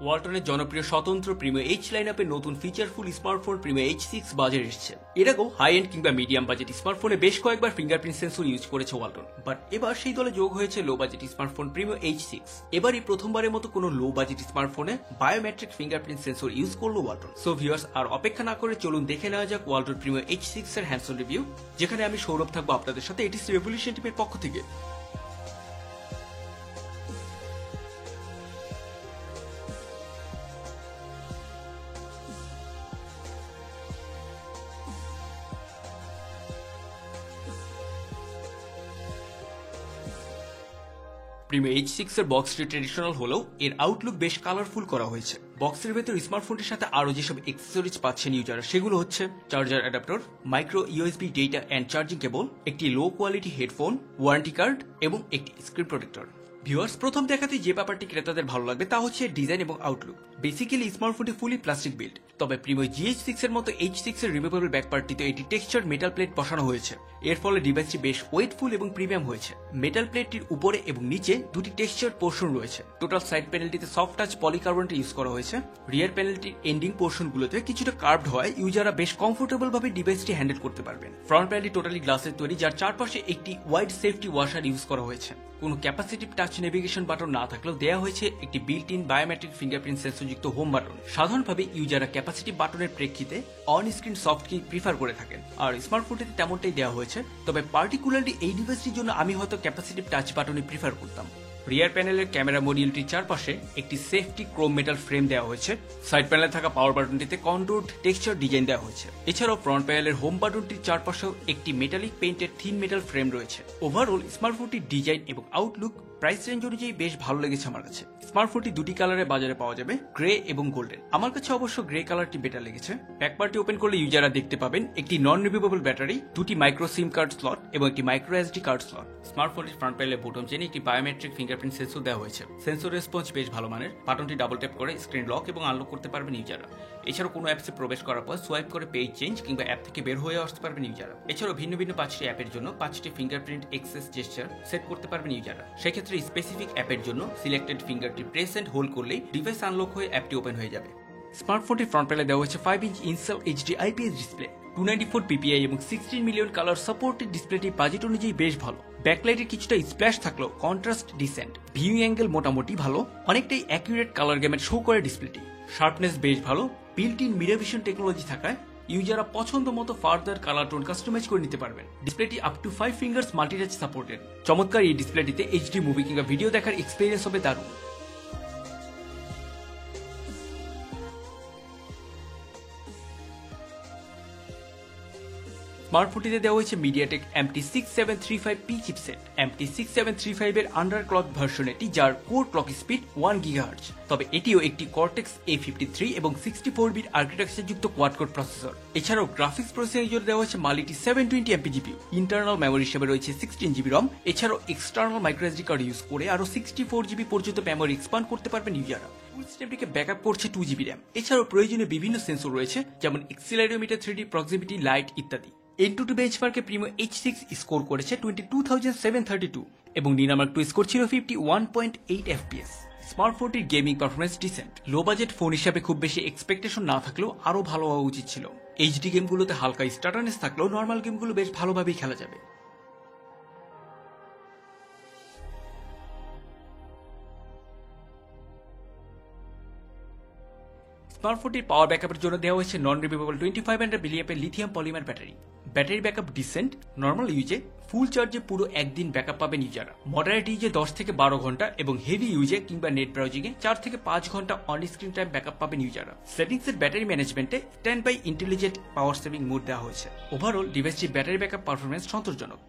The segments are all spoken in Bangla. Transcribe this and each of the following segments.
ওয়ালটনের জনপ্রিয় স্বতন্ত্র প্রিমিয়াম এইচ লাইনআপের নতুন ফিচারফুল স্মার্টফোন প্রিমিয়াম H6 বাজারে এসেছে। এর আগেও হাই এন্ড কিংবা মিডিয়াম বাজেট স্মার্টফোনে বেশ কয়েকবার ফিঙ্গারপ্রিন্ট সেন্সর ইউজ করেছে ওয়ালটন, বাট এবার সেই দলে যোগ হয়েছে low budget smartphone premium H6। এবারই প্রথমবারের মতো কোনো লো বাজেট স্মার্টফোনে বায়োমেট্রিক ফিঙ্গারপ্রিন্ট সেন্সর ইউজ করলো ওয়ালটন। সো ভিউয়ার্স, আর অপেক্ষা না করে চলুন দেখে নেওয়া যাক ওয়ালটন প্রিমিয়াম H6 এর হ্যান্ডস-অন রিভিউ, যেখানে আমি সৌরভ থাকবো আপনাদের সাথে এটিসি রেভলিউশন টিমের পক্ষ থেকে। প্রিমিয়াম H6 এর বক্সটি ট্রেডিশনাল হলেও এর আউটলুক বেশ কালারফুল করা হয়েছে। বক্সের ভেতর স্মার্টফোনটির সাথে আরো যেসব অ্যাক্সেসরিজ পাচ্ছেন ইউজাররা সেগুলো হচ্ছে charger adapter, micro USB data and charging cable, একটি low quality headphone, warranty card এবং একটি স্ক্রিন প্রোটেক্টর। ভিউয়ার্স, প্রথম দেখাতে যে ব্যাপারটি ক্রেতাদের ভালো লাগবে তা হচ্ছে ডিজাইন এবং আউটলুক। বেসিক্যালি স্মার্টফোনটি ফুলি প্লাস্টিক বিল্ড, তবে প্রিমিয়াম GH6 এর মতো H6 এর রিমুভেবল ব্যাক পার্টটিতে এটি টেক্সচার্ড মেটাল প্লেট বসানো হয়েছে। এর ফলে ডিভাইসটি বেশ ওয়েটফুল এবং প্রিমিয়াম হয়েছে। মেটাল প্লেটটির উপরে এবং নিচে দুটি টেক্সচার্ড পোর্শন রয়েছে। টোটাল সাইড প্যানেলটিতে সফট টাচ পলিকার্বনেট ইউজ করা হয়েছে। রিয়ার প্যানেলটির এন্ডিং পোর্শনগুলোতে কিছুটা কার্ভড হয়, ইউজাররা বেশ কমফোর্টেবল ভাবে ডিভাইসটি হ্যান্ডেল করতে পারবেন। ফ্রন্ট প্যানেলটি টোটালি গ্লাসের তৈরি, যার চারপাশে একটি ওয়াইড সেফটি ওয়াশার ইউজ করা হয়েছে। কোনো ক্যাপাসিটিভ টাচ নেভিগেশন বাটন না থাকলেও দেয়া হয়েছে একটি বিল্ট ইন বায়োমেট্রিক ফিঙ্গারপ্রিন্ট সেন্সরযুক্ত হোম বাটন। সাধারণভাবে ইউজাররা ক্যাপাসিটিভ বাটনের প্রেক্ষিতে on screen soft key prefer করে থাকেন, আর স্মার্টফোনটিতে তেমনটাই দেওয়া হয়েছে। তবে পার্টিকুলারলি এই ডিভাইসটির জন্য আমি হয়তো ক্যাপাসিটিভ টাচ বাটনই প্রিফার করতাম। রিয়ার প্যানেলের ক্যামেরা মডিউলটির চারপাশে একটি সেফটি ক্রোম মেটাল ফ্রেম দেওয়া হয়েছে। সাইড প্যানেলে থাকা পাওয়ার বাটনটিতে কন্ট্রোলড টেক্সচার ডিজাইন দেওয়া হয়েছে। এছাড়াও ফ্রন্ট প্যানেলের হোম বাটনটির চারপাশেও একটি metallic painted thin metal frame রয়েছে। ওভারঅল স্মার্টফোনটির ডিজাইন এবং আউটলুক প্রাইস রেঞ্জ অনুযায়ী বেশ ভালো লেগেছে আমার কাছে। স্মার্টফোনটি দুটি কালারে বাজারে পাওয়া যাবে, গ্রে এবং গোল্ডেন। আমার কাছে অবশ্য গ্রে কালারটি বেটার লেগেছে। ব্যাক পার্টটি ওপেন করলে ইউজাররা দেখতে পাবেন একটি নন রিমুভেবল ব্যাটারি, দুটি মাইক্রো সিম কার্ড স্লট এবং একটি মাইক্রো এসডি কার্ড স্লট। স্মার্টফোনটির ফ্রন্ট প্যানেলে বোটন চেনে একটি বায়োমেট্রিক ফিঙ্গারপ্রিন্ট সেন্সর দেওয়া হয়েছে। সেন্সর রেসপন্স বেশ ভালো মানের। বাটনটি ডাবল ট্যাপ করে স্ক্রিন লক এবং আনলক করতে পারবেন ইউজাররা। এছাড়াও কোনো অ্যাপসে প্রবেশ করার পর সোয়াইপ করে পেজ চেঞ্জ কিংবা অ্যাপ থেকে বের হয়ে আসতে পারবেন ইউজাররা। এছাড়াও ভিন্ন ভিন্ন 5টি অ্যাপের জন্য 5টি ফিঙ্গারপ্রিন্ট এক্সেস জেস্চার সেট করতে পারবেন ইউজাররা। সেক্ষেত্রে স্পেসিফিক অ্যাপের জন্য সিলেক্টেড ফিঙ্গারটি প্রেস এন্ড হোল্ড করলেই ডিভাইস আনলক হয়ে অ্যাপটি ওপেন হয়ে যাবে। স্মার্টফোনটির ফ্রন্ট প্যানেলে দেওয়া হয়েছে 5 inch in-cell HD IPS display, 294 PPI এবং 16 মিলিয়ন কালার সাপোর্টেড। ডিসপ্লেটি বাজেট অনুযায়ী বেশ ভালো। ব্যাকলাইটের কিছুটা স্প্ল্যাশ থাকলেও কন্ট্রাস্ট ডিসেন্ট। ভিউইং অ্যাঙ্গেল মোটামুটি ভালো, অনেকটাই অ্যাকুরেট কালার গ্যামেট শো করে ডিসপ্লেটি। শার্পনেস বেশ ভালো। Built in mirror vision technology থাকায় ইউজাররা পছন্দ মতো ফার্দার কালার টোন কাস্টমাইজ করে নিতে পারবেন। ডিসপ্লেটি up to 5 fingers multitouch supported. চমৎকার এই ডিসপ্লেটিতে HD মুভি কিংবা ভিডিও দেখার এক্সপেরিয়েন্স হবে দারুণ। স্মার্টফোনটিতে দেওয়া হয়েছে মিডিয়াটেক MT6735P চিপসেট। MT6735 এর আন্ডারক্লক ভার্সন এটি, যার কোর ক্লক স্পিড 1 GHz। তবে এটিও একটি কর্টেক্স A53 এবং 64 বিট আর্কিটেকচার যুক্ত কোয়াড কোর প্রসেসর। এছাড়াও গ্রাফিক্স প্রসেসর জুড়ে দেওয়া হয়েছে Mali-T 720 MP GPU। Internal memory হিসেবে রয়েছে 16 GB ROM। এছাড়াও external micro SD card use করে আরো 64 GB পর্যন্ত মেমোরি এক্সপান্ড করতে পারবেন ইউজাররা। ফুল সিস্টেমটিকে ব্যাকআপ করছে 2 GB RAM। এছাড়াও প্রয়োজনীয় বিভিন্ন সেন্সর রয়েছে, যেমন অ্যাক্সিলারোমিটার, 3D প্রক্সিমিটি লাইট ইত্যাদি। N2 বেঞ্চমার্কে প্রিমিয়াম H6 স্কোর করেছে 22,732 এবং নিনামার্ক 2 স্কোর ছিল 51.8 FPS। স্মার্টফোনটির gaming performance decent. Low budget phone হিসাবে খুব বেশি এক্সপেকটেশন না থাকলেও আরো ভালো হওয়া উচিত ছিল। HD গেমগুলোতে হালকা স্টার্টারনেস থাকলেও নর্মাল গেমগুলো বেশ ভালোভাবেই খেলা যাবে। স্মার্টফোনটির পাওয়ার ব্যাকআপের জন্য দেওয়া হয়েছে non removable 2500 mAh lithium polymer battery. Battery backup decent. Normal ইউজে ফুল চার্জে পুরো একদিন ব্যাকআপ পাবেন ইউজাররা। মডারেট ইউজে 10 থেকে 12 ঘন্টা এবং হেভি ইউজে কিংবা নেট ব্রাউজিংয়ে 4 থেকে 5 ঘন্টা অন স্ক্রিন টাইম ব্যাকআপ পাবেন ইউজাররা। সেটিংসের ব্যাটারি ম্যানেজমেন্টে stand by intelligent power saving mode দেওয়া হয়েছে। ওভারঅল ডিভাইসটির ব্যাটারি ব্যাকআপ পারফরমেন্স সন্তোষজনক।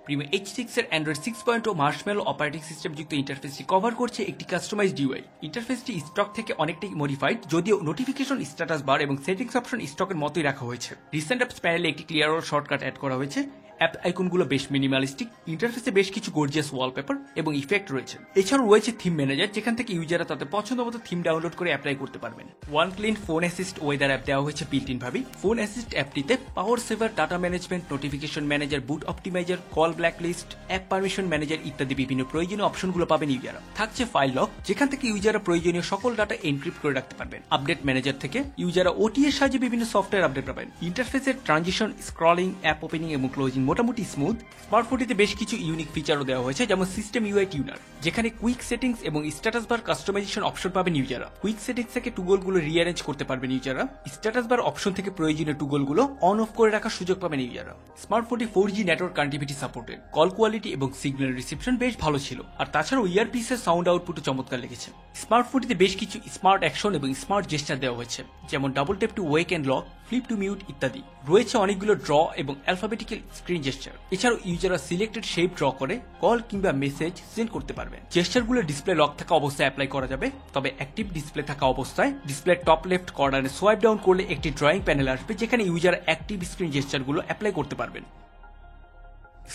প্রিমিয়াম H6 এর অ্যান্ড্রয়েড 6.0 মার্শমেলো অপারেটিং সিস্টেম যুক্ত ইন্টারফেসটি কভার করছে একটি কাস্টমাইজড UI। ইন্টারফেসটি স্টক থেকে অনেকটাই মডিফাইড, যদিও নোটিফিকেশন, স্ট্যাটাস বার এবং সেটিংস অপশন স্টকের মতোই রাখা হয়েছে। রিসেন্ট অ্যাপস প্যানেলে একটি ক্লিয়ার অল শর্টকাট অ্যাড করা হয়েছে। অ্যাপ আইকনগুলো বেশ মিনিমালিস্টিক, ইন্টারফেসে বেশ কিছু গর্জিয়াস ওয়ালপেপার এবং ইফেক্ট রয়েছে। এছাড়াও রয়েছে থিম ম্যানেজার, যেখান থেকে ইউজাররা তাদের পছন্দ মতো থিম ডাউনলোড করে অ্যাপ্লাই করতে পারবেন। One clean phone assist weather app দেওয়া হয়েছে বিল্ট ইন ভাবে। ফোন অ্যাসিস্ট অ্যাপটিতে power saver, data management, notification manager, boot optimiser, call blacklist, app permission manager ইত্যাদি বিভিন্ন প্রয়োজনীয় অপশনগুলো পাবেন ইউজাররা। থাকছে ফাইল লক, যেখান থেকে ইউজাররা প্রয়োজনীয় সকল ডাটা এনক্রিপ্ট করে রাখতে পারবেন। আপডেট ম্যানেজার থেকে ইউজাররা ওটি এর সাহায্যে বিভিন্ন সফটওয়্যার আপডেট পাবেন। ইন্টারফেসের ট্রানজিশন, স্ক্রলিং, অ্যাপ ওপেনিং এবং ক্লোজিং মোটামুটি স্মুথ। স্মার্টফোনটিতে বেশ কিছু ইউনিক ফিচারও দেওয়া হয়েছে, যেমন সিস্টেম ইউআই টিউনার, যেখানে কুইক সেটিংস এবং স্ট্যাটাস বার কাস্টমাইজেশন অপশন পাবেন ইউজাররা। কুইক সেটিংস থেকে টুগলগুলো রিঅ্যারেঞ্জ করতে পারবেন ইউজাররা। স্ট্যাটাস বার অপশন থেকে প্রয়োজনীয় টুগলগুলো অন অফ করে রাখার সুযোগ পাবেন ইউজাররা। স্মার্টফোনটি 4G network connectivity supported. Call quality এবং সিগন্যাল রিসেপশন বেশ ভালো ছিল, আর তাছাড়াও ইয়ারপিস এর সাউন্ড আউটপুটও চমৎকার লেগেছে। স্মার্টফোনটিতে বেশ কিছু স্মার্ট অ্যাকশন এবং স্মার্ট জেস্টার দেওয়া হয়েছে, যেমন double tap to wake and lock, flip to mute ইত্যাদি। রয়েছে অনেকগুলো ড্র এবং অ্যালফাবেটিক্যাল স্ক্রিন জেস্টার। এছাড়াও ইউজাররা সিলেক্টেড শেপ ড্র করে কল কিংবা মেসেজ সেন্ড করতে পারবেন। জেস্টারগুলো ডিসপ্লে লক থাকা অবস্থায় অ্যাপ্লাই করা যাবে, তবে অ্যাক্টিভ ডিসপ্লে থাকা অবস্থায় ডিসপ্লে টপ লেফট কর্নারে সোয়াইপ ডাউন করলে একটি ড্রয়িং প্যানেল আসবে, যেখানে ইউজার অ্যাক্টিভ স্ক্রিন জেস্টারগুলো অ্যাপ্লাই করতে পারবেন।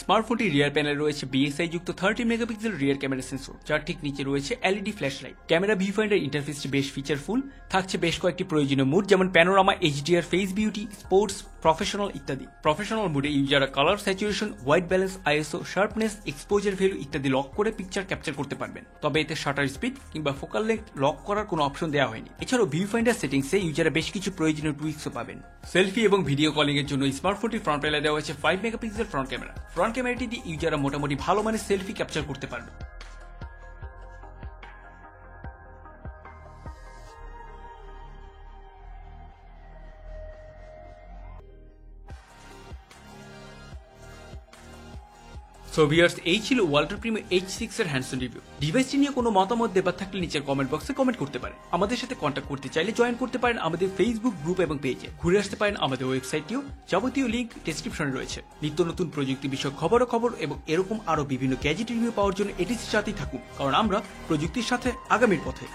স্মার্টফোনটি রিয়ার প্যানেলে রয়েছে বিএসআই যুক্ত 30 মেগাপিক্সেল রিয়ার ক্যামেরা সেন্সর, যার ঠিক নিচে রয়েছে LED flash light. Camera view finder ইন্টারফেসটি বেশ ফিচারফুল। থাকছে বেশ কয়েকটি প্রয়োজনীয় মুড, যেমন panorama, HDR, face beauty, sports, professional ইত্যাদি। প্রফেশনাল মুডে ইউজাররা colour, saturation, white balance, ISO, sharpness, exposure value ইত্যাদি লক করে পিকচার ক্যাপচার করতে পারবেন। তবে এতে শাটার স্পিড কিংবা ফোকাল লেন্থ লক করার কোনো অপশন দেওয়া হয়নি। এছাড়াও ভিউ ফাইন্ডার সেটিংসে ইউজাররা বেশ কিছু প্রয়োজনীয় টুইকসও পাবেন। সেলফি এবং ভিডিও কলিং এর জন্য স্মার্টফোনটির ফ্রন্ট প্যানেলে দেওয়া হয়েছে 5 মেগাপিক্সেল ফ্রন্ট ক্যামেরা। ফ্রন্ট ক্যামেরাটি দিয়ে ইউজাররা মোটামুটি ভালো মানের সেলফি ক্যাপচার করতে পারবে। সো ভিউয়ার্স, এই ছিল ওয়ালটন প্রিমো H6 এর হ্যান্ডসন রিভিউ। ডিভাইসটি নিয়ে কোনো মতামত দেবার থাকলে নিচের কমেন্ট বক্সে কমেন্ট করতে পারেন। আমাদের সাথে কন্ট্যাক্ট করতে চাইলে জয়েন করতে পারেন আমাদের ফেসবুক গ্রুপ এবং পেজে। ঘুরে আসতে পারেন আমাদের ওয়েবসাইটটিও, যাবতীয় লিঙ্ক ডেসক্রিপশনে রয়েছে। নিত্য নতুন প্রযুক্তি বিষয়ক খবর এবং এরকম আরো বিভিন্ন গ্যাজেট রিভিউ পাওয়ার জন্য এটির সাথেই থাকুন, কারণ আমরা প্রযুক্তির সাথে আগামীর পথে।